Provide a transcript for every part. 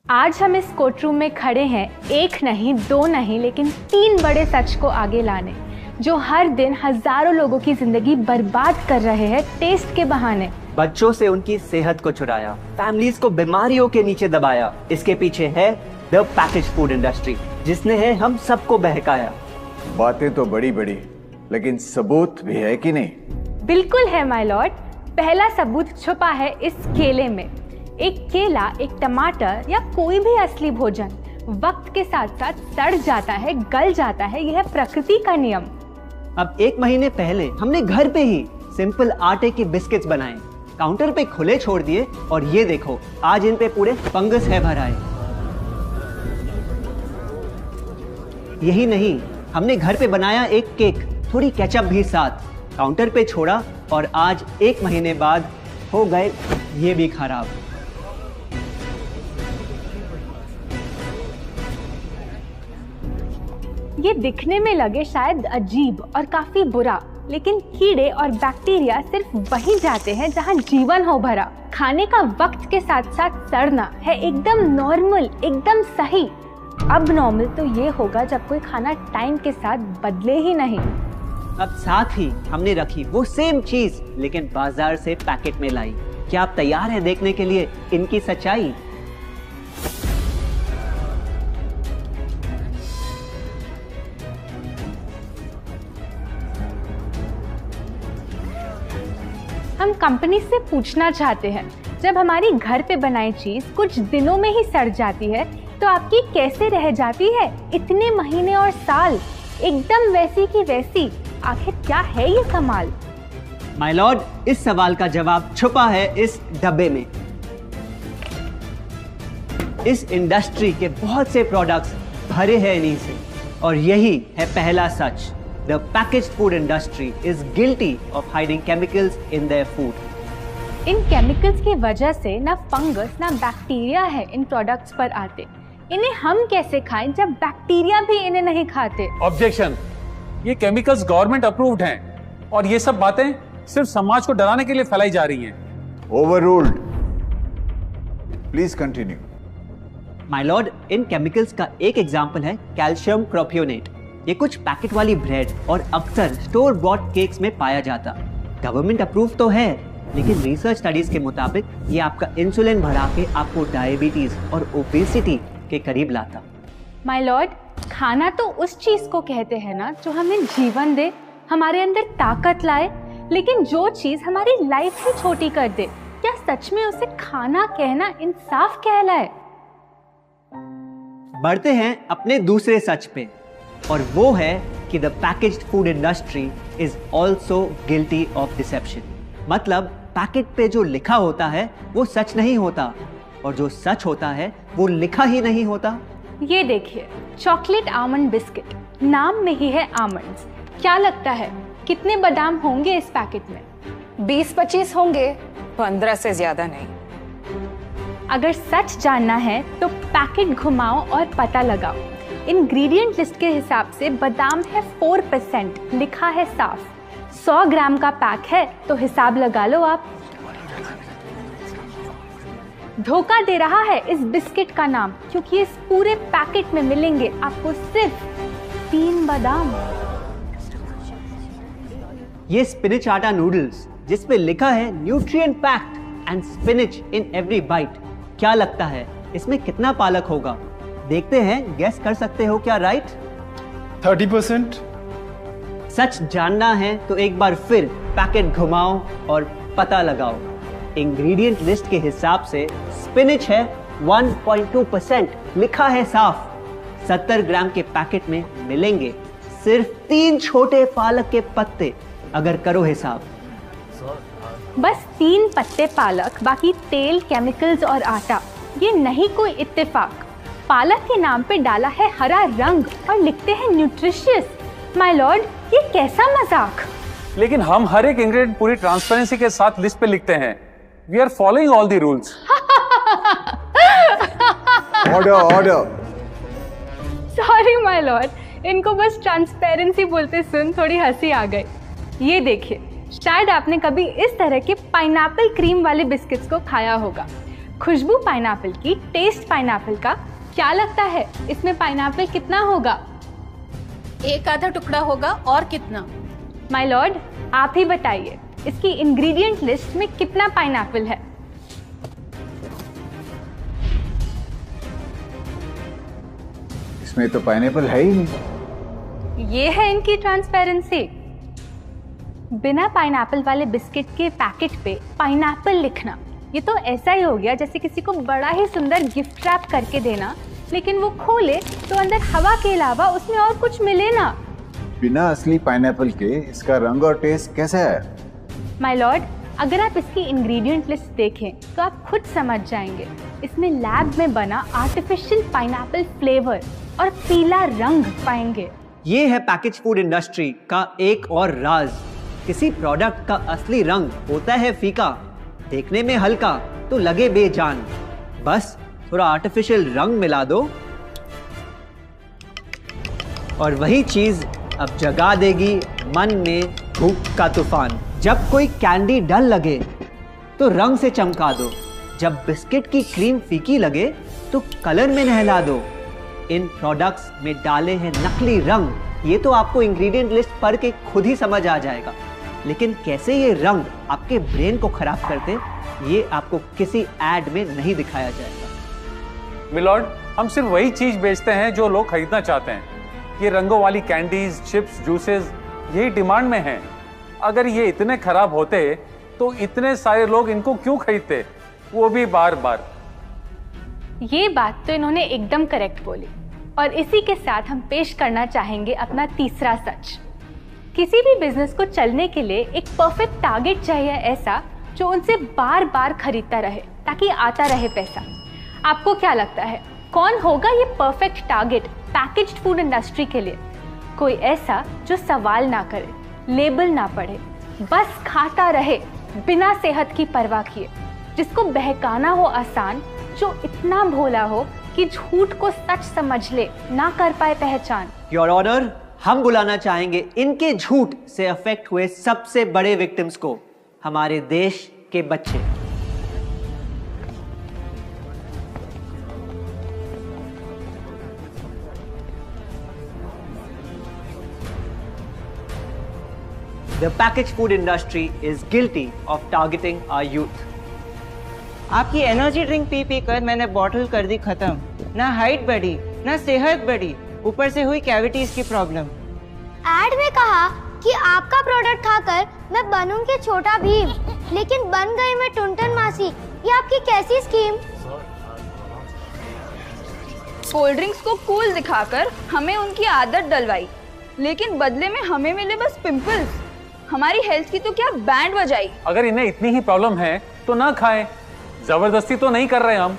आज हम इस कोर्ट रूम में खड़े हैं, एक नहीं, दो नहीं, लेकिन 3 बड़े सच को आगे लाने, जो हर दिन हजारों लोगों की जिंदगी बर्बाद कर रहे हैं टेस्ट के बहाने। बच्चों से उनकी सेहत को चुराया, फैमिलीज को बीमारियों के नीचे दबाया। इसके पीछे है द पैकेज फूड इंडस्ट्री, जिसने है हम सबको बहकाया। बातें तो बड़ी बड़ी, लेकिन सबूत भी है कि नहीं? बिल्कुल है माय लॉर्ड। पहला सबूत छुपा है इस केले में। एक केला, एक टमाटर या कोई भी असली भोजन वक्त के साथ साथ सड़ जाता है, गल जाता है। यह प्रकृति का नियम। अब 1 महीने पहले हमने घर पे ही सिंपल आटे की बिस्किट्स बनाए, काउंटर पे खुले छोड़ दिए और ये देखो आज इन पे पूरे फंगस है भर आए। यही नहीं, हमने घर पे बनाया एक केक, थोड़ी केचप भी साथ, काउंटर पे छोड़ा और आज 1 महीने बाद हो गए ये भी खराब। ये दिखने में लगे शायद अजीब और काफी बुरा, लेकिन कीड़े और बैक्टीरिया सिर्फ वहीं जाते हैं जहां जीवन हो भरा। खाने का वक्त के साथ साथ सड़ना है एकदम नॉर्मल, एकदम सही। अब नॉर्मल तो ये होगा जब कोई खाना टाइम के साथ बदले ही नहीं। अब साथ ही हमने रखी वो सेम चीज, लेकिन बाजार से पैकेट में लाई। क्या आप तैयार हैं देखने के लिए इनकी सच्चाई? हम कंपनी से पूछना चाहते हैं, जब हमारी घर पे बनाई चीज कुछ दिनों में ही सड़ जाती है तो आपकी कैसे रह जाती है इतने महीने और साल, एकदम वैसी की वैसी? आखिर क्या है ये कमाल? माय लॉर्ड, इस सवाल का जवाब छुपा है इस डब्बे में। इस इंडस्ट्री के बहुत से प्रोडक्ट्स भरे हैं इन्हीं से, और यही है पहला सच। The packaged food industry is guilty of hiding chemicals in their food. In chemicals की वजह से ना फंगस ना बैक्टीरिया है इन प्रोडक्ट्स पर आते। इन्हें हम कैसे खाएं जब बैक्टीरिया भी इन्हें नहीं खाते? ऑब्जेक्शन, ये केमिकल्स गवर्नमेंट अप्रूव्ड हैं और ये सब बातें सिर्फ समाज को डराने के लिए फैलाई जा रही हैं। Overruled. Please continue. My Lord, in chemicals का एक एग्जांपल है कैल्शियम प्रोपियोनेट। ये कुछ पैकेट वाली ब्रेड और अक्सर स्टोर बॉट केक्स में पाया जाता। गवर्नमेंट अप्रूव तो है, लेकिन रिसर्च स्टडीज के मुताबिक ये आपका इंसुलिन बढ़ा के आपको डायबिटीज और ओबेसिटी के करीब लाता। माय लॉर्ड, खाना तो उस चीज को कहते हैं ना जो हमें जीवन दे, हमारे अंदर ताकत लाए, लेकिन जो चीज हमारी लाइफ ही छोटी कर दे, क्या सच में उसे खाना कहना इंसाफ कहलाए? बढ़ते हैं अपने दूसरे सच पे, और वो है कि the packaged food industry is also guilty of deception. मतलब पैकेट पे जो लिखा होता है वो सच नहीं होता, और जो सच होता है वो लिखा ही नहीं होता। ये देखिए, चॉकलेट आमंड बिस्किट, नाम में ही है आमंड्स। क्या लगता है कितने बादाम होंगे इस पैकेट में? 20-25 होंगे, 15 से ज्यादा नहीं। अगर सच जानना है तो पैकेट घुमाओ और पता लगाओ। इंग्रेडिएंट लिस्ट के हिसाब से बादाम है 4%, लिखा है साफ। 100 ग्राम का पैक है तो हिसाब लगा लो आप। धोखा दे रहा है इस बिस्किट का नाम, क्योंकि इस पूरे पैकेट में मिलेंगे आपको सिर्फ 3 बादाम। ये स्पिनच आटा नूडल्स, जिसपे लिखा है nutrient packed and spinach in every bite. क्या लगता है इसमें कितना पालक होगा? देखते हैं, गेस कर सकते हो क्या राइट? 30%। सच जानना है तो एक बार फिर पैकेट घुमाओ और पता लगाओ। इंग्रेडिएंट लिस्ट के हिसाब से स्पिनच है 1.2%, लिखा है साफ। 70 ग्राम के पैकेट में मिलेंगे सिर्फ 3 छोटे पालक के पत्ते, अगर करो हिसाब। बस 3 पत्ते पालक, बाकी तेल, केमिकल्स और आटा। ये नहीं कोई इत्तेफाक। पालक के नाम पे डाला है हरा रंग और लिखते हैं न्यूट्रिशियस। माय लॉर्ड, ये कैसा मजाक? लेकिन हम हर एक इंग्रेडिएंट पूरी ट्रांसपेरेंसी के साथ लिस्ट पे लिखते हैं। We are following all the rules. Order, order. Sorry my lord, इनको बस ट्रांसपेरेंसी बोलते सुन थोड़ी हंसी आ गई। ये देखिए, शायद आपने कभी इस तरह के पाइनएप्पल क्रीम वाले बिस्किट्स को खाया होगा। खुशबू पाइनएप्पल की, टेस्ट पाइनएप्पल का। क्या लगता है इसमें पाइनएप्पल कितना होगा? एक आधा टुकड़ा होगा, और कितना? माय लॉर्ड, आप ही बताइए, इसकी इंग्रेडिएंट लिस्ट में कितना पाइनएप्पल है? इसमें तो पाइनएप्पल है ही नहीं। ये है इनकी ट्रांसपेरेंसी। बिना पाइनएप्पल वाले बिस्किट के पैकेट पे पाइनएप्पल लिखना, ये तो ऐसा ही हो गया जैसे किसी को बड़ा ही सुंदर गिफ्ट रैप करके देना, लेकिन वो खोले तो अंदर हवा के अलावा उसमें और कुछ मिले ना। बिना असली पाइनएप्पल के इसका रंग और टेस्ट कैसा है? माय लॉर्ड, अगर आप इसकी इंग्रेडिएंट लिस्ट देखें तो आप खुद समझ जाएंगे। इसमें लैब में बना आर्टिफिशियल पाइनएप्पल फ्लेवर और पीला रंग पाएंगे। ये है पैकेज फूड इंडस्ट्री का एक और राज। किसी प्रोडक्ट का असली रंग होता है फीका, देखने में हल्का तो लगे बेजान। बस थोड़ा आर्टिफिशियल रंग मिला दो और वही चीज अब जगा देगी मन में भूख का तूफान। जब कोई कैंडी डल लगे तो रंग से चमका दो, जब बिस्किट की क्रीम फीकी लगे तो कलर में नहला दो। इन प्रोडक्ट्स में डाले हैं नकली रंग, ये तो आपको इंग्रेडिएंट लिस्ट पढ़ के खुद ही समझ आ जाएगा, लेकिन कैसे ये रंग आपके ब्रेन को खराब करते, ये आपको किसी एड में नहीं दिखाया जाएगा। मिलॉर्ड, हम सिर्फ वही चीज बेचते हैं जो लोग खरीदना चाहते हैं। ये रंगों वाली कैंडीज, चिप्स, जूसेस यही डिमांड में हैं। अगर ये इतने खराब होते तो इतने सारे लोग इनको क्यों खरीदते, वो भी बार बार। ये बात तो इन्होंने एकदम करेक्ट बोली, और इसी के साथ हम पेश करना चाहेंगे अपना तीसरा सच। किसी भी बिजनेस को चलने के लिए एक परफेक्ट टारगेट चाहिए, ऐसा जो उनसे बार बार खरीदता रहे ताकि आता रहे पैसा। आपको क्या लगता है कौन होगा ये perfect target packaged food industry के लिए? कोई ऐसा जो सवाल ना करे, लेबल ना पढ़े, बस खाता रहे बिना सेहत की परवाह किए, जिसको बहकाना हो आसान, जो इतना भोला हो कि झूठ को सच समझ ले, ना कर पाए पहचान। योर ऑनर, हम बुलाना चाहेंगे इनके झूठ से अफेक्ट हुए सबसे बड़े विक्टिम्स को, हमारे देश के बच्चे। The packaged food industry is guilty of targeting our youth. आपकी एनर्जी ड्रिंक पी पी कर मैंने बॉटल कर दी खत्म। ना हाइट बढ़ी, ना सेहत बढ़ी, ऊपर से हुई कैविटीज की प्रॉब्लम। एड में कहा कि आपका प्रोडक्ट खाकर मैं बनूंगी छोटा भीम, लेकिन बन गई मैं टुनटन मासी। ये आपकी कैसी स्कीम? कोल्ड ड्रिंक्स को कूल दिखाकर हमें उनकी आदत डलवाई, लेकिन बदले में हमें मिले बस पिंपल्स। हमारी हेल्थ की तो क्या बैंड बजाई। अगर इन्हें इतनी ही प्रॉब्लम है तो ना खाएं, जबरदस्ती तो नहीं कर रहे हम।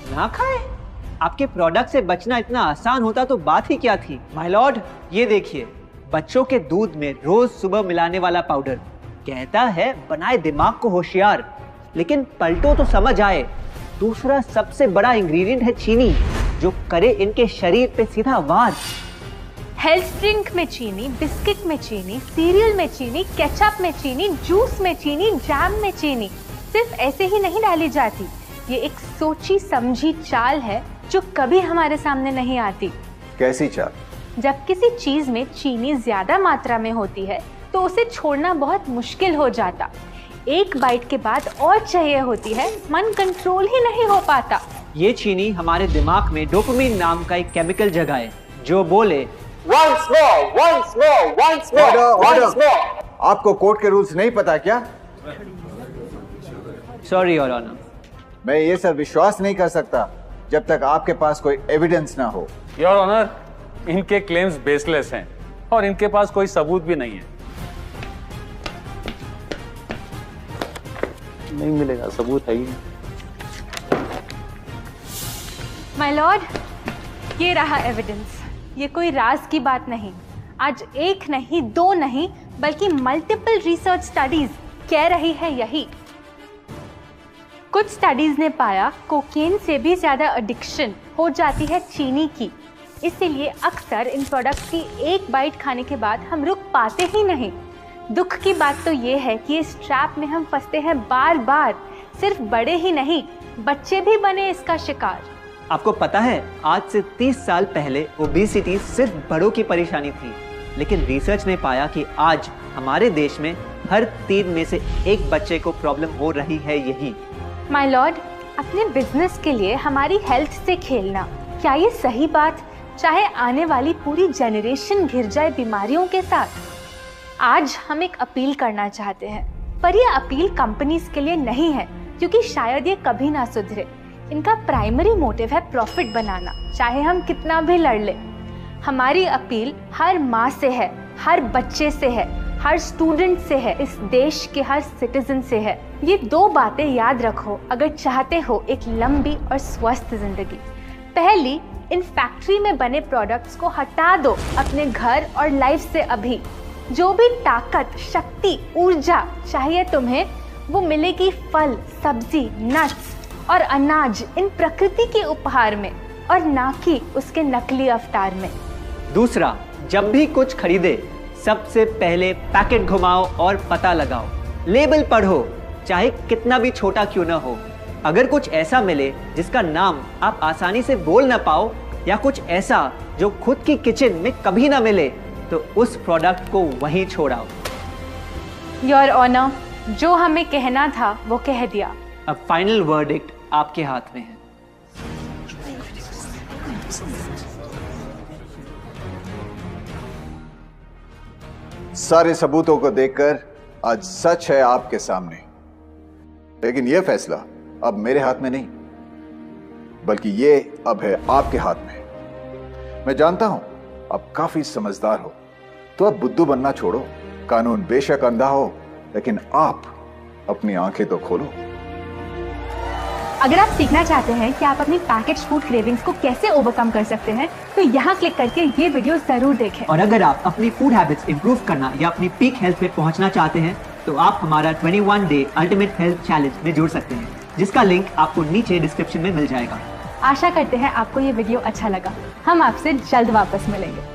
ना खाएं? आपके प्रोडक्ट से बचना इतना आसान होता तो बात ही क्या थी। माय लॉर्ड, ये देखिए, बच्चों के दूध में रोज सुबह मिलाने वाला पाउडर कहता है बनाए दिमाग को होशियार, लेकिन पलटो तो समझ आए। दूसरा सबसे बड़ा इंग्रेडिएंट है चीनी, जो करे इनके शरीर पे सीधा वार। हेल्थ ड्रिंक में चीनी, बिस्किट में चीनी, सीरियल में चीनी, केचप में चीनी, जूस में चीनी, जैम में चीनी सिर्फ ऐसे ही नहीं डाली जाती। ये एक सोची समझी चाल है जो कभी हमारे सामने नहीं आती। कैसी चाल? जब किसी चीज में चीनी ज्यादा मात्रा में होती है तो उसे छोड़ना बहुत मुश्किल हो जाता। एक बाइट के बाद और चाहिए होती है, मन कंट्रोल ही नहीं हो पाता। ये चीनी हमारे दिमाग में डोपामिन नाम का एक केमिकल जगाए, जो बोले once more, once more, once more, once more. आपको कोर्ट के रूल्स नहीं पता क्या? Sorry your honour. मैं ये सब विश्वास नहीं कर सकता जब तक आपके पास कोई एविडेंस ना हो। योर ऑनर, इनके क्लेम्स बेसलेस हैं और इनके पास कोई सबूत भी नहीं है। नहीं मिलेगा, सबूत है ही नहीं। माय लॉर्ड, ये रहा एविडेंस। ये कोई राज की बात नहीं। आज एक नहीं, दो नहीं, बल्कि मल्टीपल रिसर्च स्टडीज कह रही है यही। कुछ स्टडीज ने पाया कोकेन से भी ज्यादा एडिक्शन हो जाती है चीनी की। इसीलिए अक्सर इन प्रोडक्ट्स की एक बाइट खाने के बाद हम रुक पाते ही नहीं। दुख की बात तो ये है कि इस ट्रैप में हम फंसते हैं बार बार। सिर्फ बड़े ही नहीं, बच्चे भी बने इसका शिकार। आपको पता है, आज से 30 साल पहले ओबेसिटी सिर्फ बड़ों की परेशानी थी, लेकिन रिसर्च ने पाया कि आज हमारे देश में हर 3 में से 1 बच्चे को प्रॉब्लम हो रही है यही। माय लॉर्ड, अपने बिजनेस के लिए हमारी हेल्थ से खेलना, क्या ये सही बात, चाहे आने वाली पूरी जनरेशन घिर जाए बीमारियों के साथ? आज हम एक अपील करना चाहते हैं, पर ये अपील कंपनीज के लिए नहीं है, क्योंकि शायद ये कभी ना सुधरे। इनका प्राइमरी मोटिव है प्रॉफिट बनाना, चाहे हम कितना भी लड़ लें। हमारी अपील हर माँ से है, हर बच्चे से है, हर स्टूडेंट से है, इस देश के हर सिटीजन से है। ये 2 बातें याद रखो अगर चाहते हो एक लंबी और स्वस्थ जिंदगी। पहली, इन फैक्ट्री में बने प्रोडक्ट्स को हटा दो अपने घर और लाइफ से अभी। जो भी ताकत, शक्ति, ऊर्जा चाहिए तुम्हें, वो मिलेगी फल, सब्जी, नट्स और अनाज इन प्रकृति के उपहार में, और ना कि उसके नकली अवतार में। दूसरा, जब भी कुछ खरीदे सबसे पहले पैकेट घुमाओ और पता लगाओ, लेबल पढ़ो, चाहे कितना भी छोटा क्यों ना हो। अगर कुछ ऐसा मिले जिसका नाम आप आसानी से बोल ना पाओ, या कुछ ऐसा जो खुद की किचन में कभी ना मिले, तो उस प्रोडक्ट को वहीं छोड़ाओ। योर ऑनर, जो हमें कहना था वो कह दिया। अब फाइनल वर्डिक्ट आपके हाथ में है। सारे सबूतों को देखकर आज सच है आपके सामने, लेकिन यह फैसला अब मेरे हाथ में नहीं, बल्कि ये अब है आपके हाथ में। मैं जानता हूं आप काफी समझदार हो, तो अब बुद्धू बनना छोड़ो। कानून बेशक अंधा हो, लेकिन आप अपनी आंखें तो खोलो। अगर आप सीखना चाहते हैं कि आप अपनी पैकेज फूड क्रेविंग्स को कैसे ओवरकम कर सकते हैं, तो यहाँ क्लिक करके ये वीडियो जरूर देखें। और अगर आप अपनी फूड हैबिट्स इंप्रूव करना या अपनी पीक हेल्थ पे पहुंचना चाहते हैं, तो आप हमारा 21 डे अल्टीमेट हेल्थ चैलेंज में जुड़ सकते हैं, जिसका लिंक आपको नीचे डिस्क्रिप्शन में मिल जाएगा। आशा करते हैं आपको ये वीडियो अच्छा लगा। हम आपसे जल्द वापस मिलेंगे।